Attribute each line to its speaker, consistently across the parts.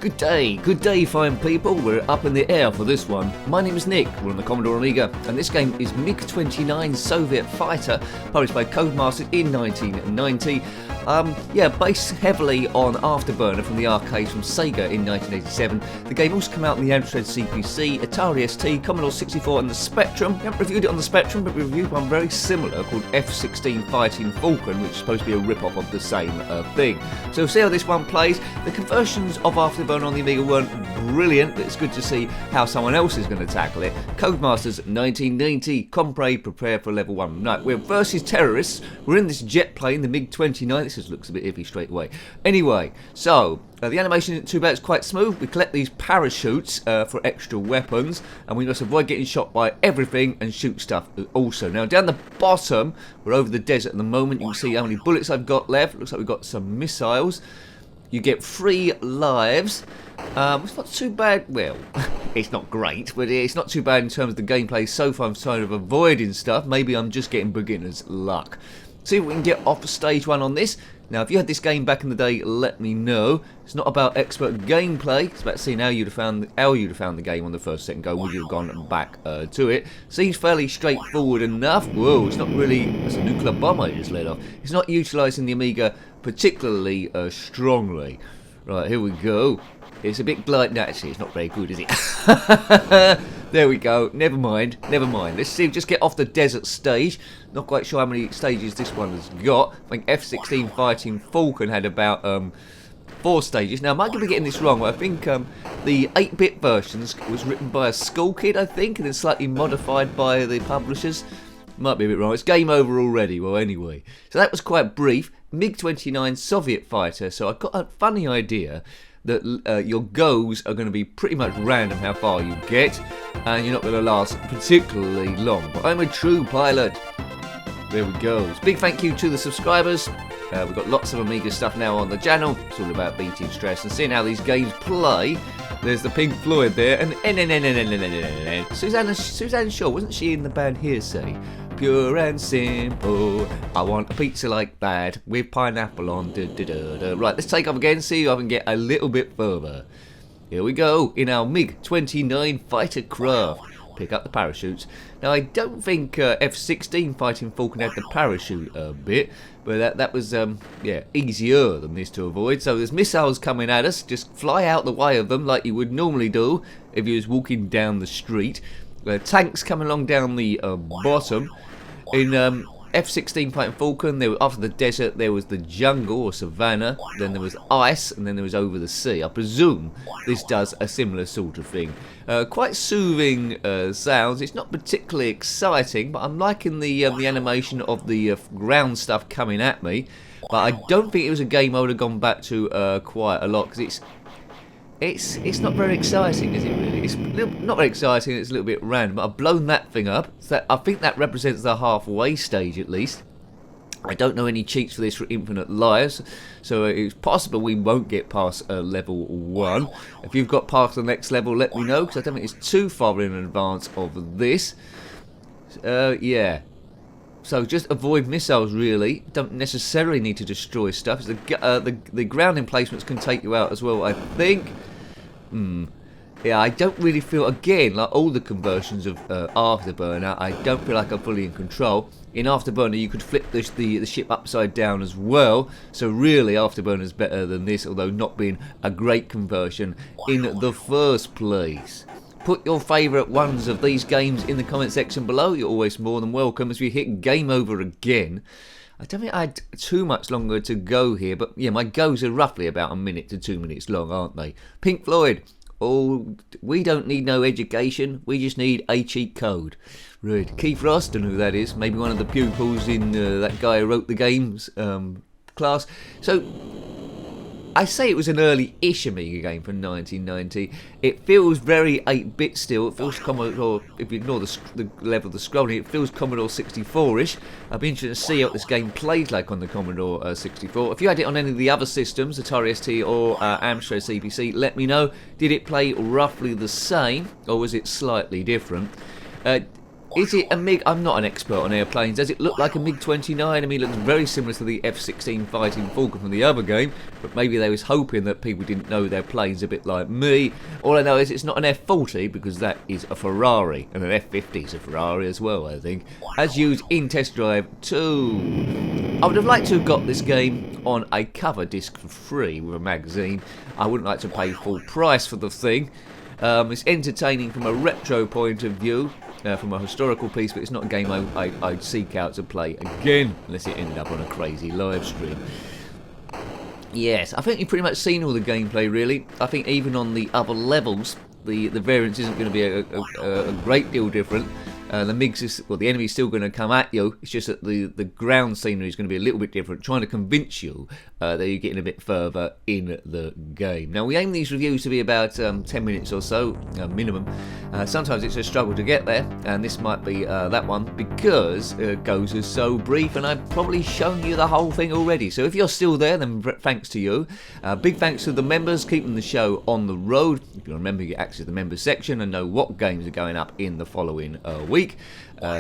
Speaker 1: Good day fine people, we're up in the air for this one. My name is Nick, we're on the Commodore Amiga, and this game is Mig-29 Soviet Fighter, published by Codemasters in 1990. Based heavily on Afterburner from the arcades from SEGA in 1987. The game also came out in the Amstrad CPC, Atari ST, Commodore 64 and the Spectrum. We haven't reviewed it on the Spectrum, but we reviewed one very similar called F-16 Fighting Falcon, which is supposed to be a rip-off of the same thing. So we'll see how this one plays. The conversions of Afterburner on the Amiga weren't brilliant, but it's good to see how someone else is going to tackle it. Codemasters 1990, Commentaries, prepare for level 1. Right, we're versus terrorists. We're in this jet plane, the Mig-29. This just looks a bit iffy straight away. Anyway, so the animation isn't too bad, it's quite smooth. We collect these parachutes for extra weapons, and we must avoid getting shot by everything and shoot stuff also. Now down the bottom, we're over the desert at the moment. You can see how many bullets I've got left. Looks like we've got some missiles. You get 3 lives. It's not too bad. Well, it's not great, but it's not too bad in terms of the gameplay so far. I'm sort of avoiding stuff. Maybe I'm just getting beginner's luck. See if we can get off stage 1 on this. Now, if you had this game back in the day, let me know. It's not about expert gameplay. It's about seeing how you'd have found the game on the first, second go. Would you have gone back to it? Seems fairly straightforward enough. Whoa, it's not really. That's a nuclear bomb I just let off. It's not utilising the Amiga particularly strongly. Right, here we go. It's a bit glide. No, actually, it's not very good, is it? There we go. Never mind. Let's see. Just get off the desert stage. Not quite sure how many stages this one has got. I think F-16 Fighting Falcon had about 4 stages. Now, I might be getting this wrong, but I think the 8-bit versions was written by a school kid, I think, and then slightly modified by the publishers. Might be a bit wrong. It's game over already. Well, anyway. So that was quite brief. Mig-29 Soviet Fighter. So I got a funny idea that your goes are going to be pretty much random how far you get, and you're not going to last particularly long. But I'm a true pilot. There we go. Big thank you to the subscribers. We've got lots of Amiga stuff now on the channel. It's all about beating stress and seeing how these games play. There's the Pink Floyd there, and Suzanne Shaw, wasn't she in the band Hearsay? Pure and simple, I want a pizza like that with pineapple on. Right, let's take off again, see if I can get a little bit further. Here we go, in our Mig-29 fighter craft. Pick up the parachutes. Now, I don't think F-16 Fighting Falcon had the parachute bit, but that was easier than this to avoid. So there's missiles coming at us. Just fly out the way of them like you would normally do if you was walking down the street. Tanks coming along down the bottom. In F-16 Fighting Falcon, after the desert there was the jungle or savannah, then there was ice, and then there was over the sea. I presume this does a similar sort of thing. Quite soothing sounds. It's not particularly exciting, but I'm liking the animation of the ground stuff coming at me. But I don't think it was a game I would have gone back to quite a lot, because it's not very exciting, is it really? It's not very exciting, it's a little bit random. I've blown that thing up. So I think that represents the halfway stage at least. I don't know any cheats for this for infinite lives, so it's possible we won't get past level 1. If you've got past the next level, let me know, because I don't think it's too far in advance of this. Yeah. So just avoid missiles, really. Don't necessarily need to destroy stuff. The ground emplacements can take you out as well, I think. Yeah, I don't really feel, again, like all the conversions of Afterburner, I don't feel like I'm fully in control. In Afterburner, you could flip the ship upside down as well. So really, Afterburner's better than this, although not being a great conversion in the first place. Put your favourite ones of these games in the comment section below. You're always more than welcome as we hit game over again. I don't think I had too much longer to go here, but yeah, my goes are roughly about 1 minute to 2 minutes long, aren't they? Pink Floyd. Oh, we don't need no education. We just need a cheat code. Right, Keith Ross, don't know who that is. Maybe one of the pupils in that guy who wrote the games class. So I say it was an early-ish Amiga game from 1990. It feels very 8-bit still. It feels Commodore, if you ignore the level of the scrolling, it feels Commodore 64-ish. I'd be interested to see what this game plays like on the Commodore 64. If you had it on any of the other systems, Atari ST or Amstrad CPC, let me know. Did it play roughly the same, or was it slightly different? Is it a MiG? I'm not an expert on airplanes. Does it look like a Mig-29? I mean, it looks very similar to the F-16 Fighting Falcon from the other game, but maybe they was hoping that people didn't know their planes a bit like me. All I know is it's not an F-40 because that is a Ferrari, and an F-50 is a Ferrari as well, I think, as used in Test Drive 2. I would have liked to have got this game on a cover disc for free with a magazine. I wouldn't like to pay full price for the thing. It's entertaining from a retro point of view. From a historical piece, but it's not a game I'd seek out to play again unless it ended up on a crazy live stream. Yes, I think you've pretty much seen all the gameplay really. I think even on the other levels, the variance isn't going to be a great deal different. The MiGs, the enemy's still going to come at you. It's just that the ground scenery is going to be a little bit different, trying to convince you that you're getting a bit further in the game. Now, we aim these reviews to be about 10 minutes or so, minimum. Sometimes it's a struggle to get there, and this might be that one, because Goes is so brief, and I've probably shown you the whole thing already. So if you're still there, then thanks to you. Big thanks to the members, keeping the show on the road. If you remember, you get access to the members section and know what games are going up in the following week.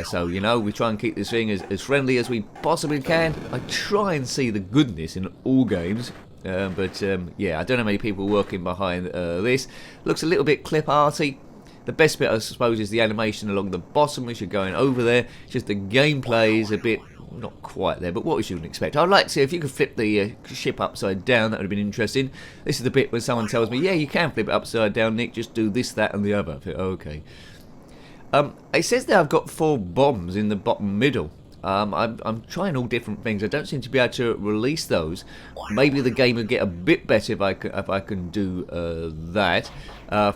Speaker 1: So, you know, we try and keep this thing as friendly as we possibly can. I try and see the goodness in all games. But yeah, I don't know how many people working behind this. Looks a little bit clip arty. The best bit, I suppose, is the animation along the bottom as you're going over there. Just the gameplay is a bit not quite there, but what we shouldn't expect. I'd like to see if you could flip the ship upside down. That would have been interesting. This is the bit when someone tells me, yeah, you can flip it upside down, Nick. Just do this, that, and the other. Okay. It says that I've got 4 bombs in the bottom middle. I'm trying all different things. I don't seem to be able to release those. Maybe the game will get a bit better if I can do that.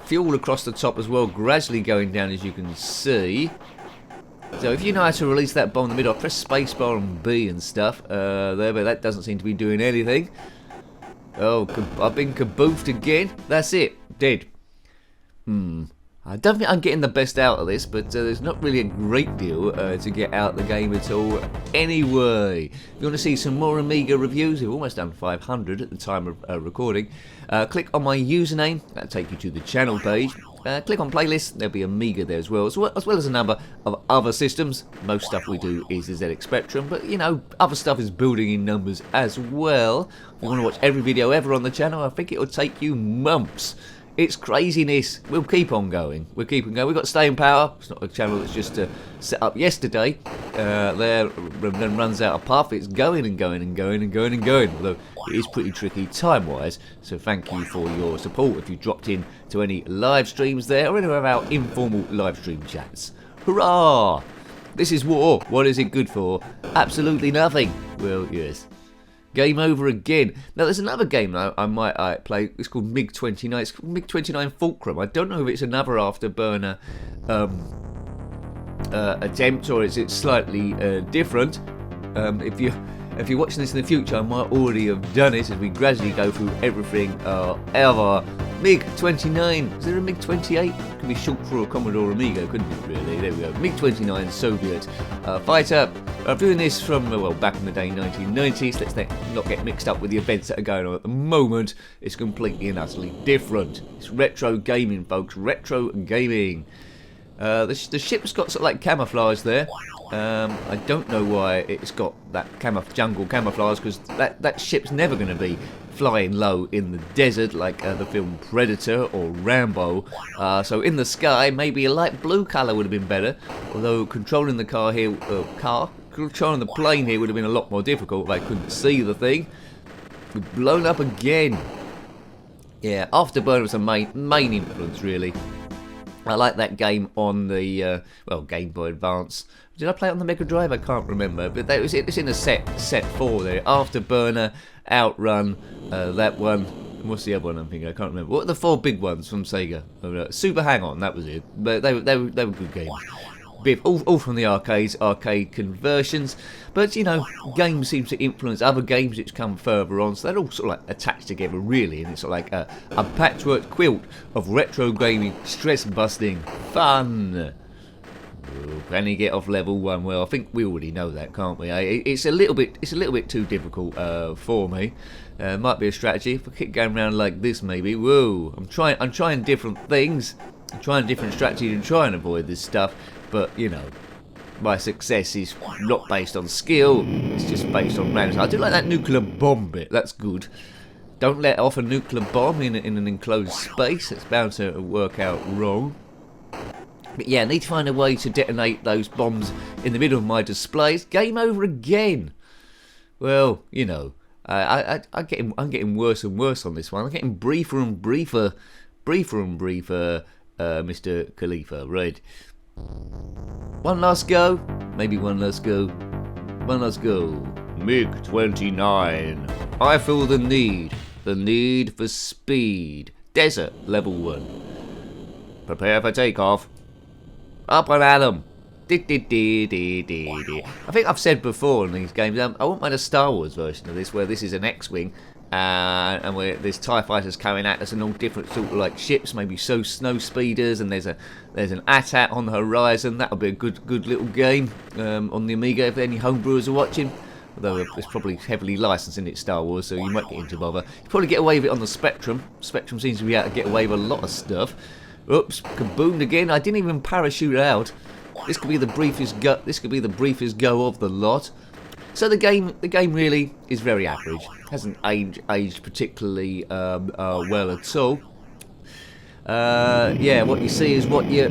Speaker 1: Fuel across the top as well, gradually going down as you can see. So if you know how to release that bomb in the middle, I'll press spacebar and B and stuff there, but that doesn't seem to be doing anything. Oh, I've been kaboofed again. That's it. Dead. I don't think I'm getting the best out of this, but there's not really a great deal to get out of the game at all. Anyway, if you want to see some more Amiga reviews, we've almost done 500 at the time of recording, click on my username, that'll take you to the channel page. Click on playlists, there'll be Amiga there as well as a number of other systems. Most stuff we do is the ZX Spectrum, but you know, other stuff is building in numbers as well. If you want to watch every video ever on the channel, I think it'll take you months. It's craziness. We'll keep on going. We'll keep on going. We've got Staying Power. It's not a channel that's just set up yesterday. There, then runs out of path. It's going and going and going and going and going. Although it is pretty tricky time-wise. So thank you for your support if you dropped in to any live streams there or any of our informal live stream chats. Hurrah! This is war. What is it good for? Absolutely nothing. Well, yes. Game over again. Now there's another game I might play. It's called Mig-29. It's called Mig-29 Fulcrum. I don't know if it's another Afterburner attempt or is it slightly different. If you're watching this in the future, I might already have done it as we gradually go through everything ever. Mig-29. Is there a Mig-28? Could be short for a Commodore Amiga, couldn't it really? There we go. Mig-29 Soviet fighter. I'm doing this from, well, back in the day, 1990s. Let's not get mixed up with the events that are going on at the moment. It's completely and utterly different. It's retro gaming, folks. Retro gaming. The ship's got sort of like camouflage there. I don't know why it's got that jungle camouflage, because that ship's never going to be flying low in the desert like the film Predator or Rambo. So in the sky, maybe a light blue colour would have been better. Although controlling the controlling the plane here would have been a lot more difficult if I couldn't see the thing. We've blown up again. Yeah, Afterburner was a main influence, really. I like that game on the Game Boy Advance. Did I play it on the Mega Drive? I can't remember, but it's in a set 4 there. Afterburner, Outrun, that one. What's the other one I'm thinking? I can't remember. What are the 4 big ones from Sega? Super Hang-On, that was it. But they were good games. All from the arcade conversions. But, you know, games seem to influence other games which come further on, so they're all sort of like attached together, really, and it's sort of like a patchwork quilt of retro gaming, stress-busting fun. Oh, can he get off level 1? Well, I think we already know that, can't we? It's a little bit too difficult for me. Might be a strategy if I keep going around like this, maybe. Whoa! I'm trying different things. I'm trying different strategies to try and avoid this stuff. But, you know, my success is not based on skill, it's just based on randomness. I do like that nuclear bomb bit, that's good. Don't let off a nuclear bomb in an enclosed space, it's bound to work out wrong. But yeah, I need to find a way to detonate those bombs in the middle of my displays. Game over again. Well, you know, I'm getting worse and worse on this one. I'm getting briefer and briefer, Mr. Khalifa. Right. One last go. Maybe one last go. One last go. Mig-29. I feel the need for speed. Desert, level 1. Prepare for takeoff. Up and at 'em. I think I've said before in these games, I wouldn't mind a Star Wars version of this, where this is an X-Wing, and where there's TIE fighters coming at us and all different sort of like ships, maybe snow speeders, and there's an AT-AT on the horizon. That would be a good little game on the Amiga if any homebrewers are watching. Although it's probably heavily licensed in its Star Wars, so you might get into bother. You probably get away with it on the Spectrum. Spectrum seems to be able to get away with a lot of stuff. Oops, kaboomed again. I didn't even parachute out. This could be the briefest go. This could be the briefest go of the lot. So the game really is very average. Hasn't aged particularly well at all. Yeah, what you see is what you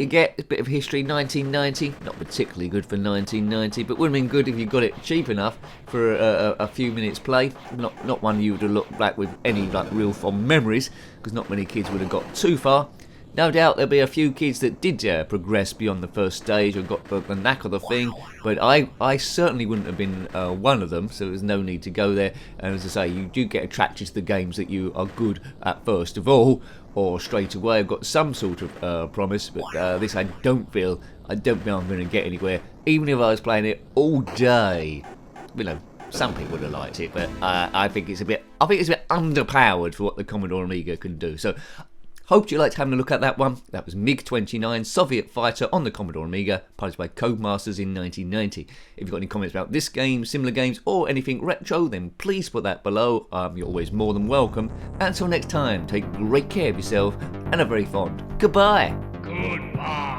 Speaker 1: get. A bit of history. 1990, not particularly good for 1990, but would have been good if you got it cheap enough for a few minutes play. Not one you would have looked back with any like real fond memories, because not many kids would have got too far. No doubt there'll be a few kids that did progress beyond the first stage or got the knack of the thing, but I certainly wouldn't have been one of them, so there's no need to go there. And as I say, you do get attracted to the games that you are good at first of all, or straight away have got some sort of promise, but this I don't feel I'm going to get anywhere, even if I was playing it all day. You know, some people would have liked it, but I think it's a bit underpowered for what the Commodore Amiga can do. So hope you liked having a look at that one. That was Mig-29, Soviet fighter on the Commodore Amiga, published by Codemasters in 1990. If you've got any comments about this game, similar games, or anything retro, then please put that below. You're always more than welcome. Until next time, take great care of yourself, and a very fond goodbye.
Speaker 2: Goodbye.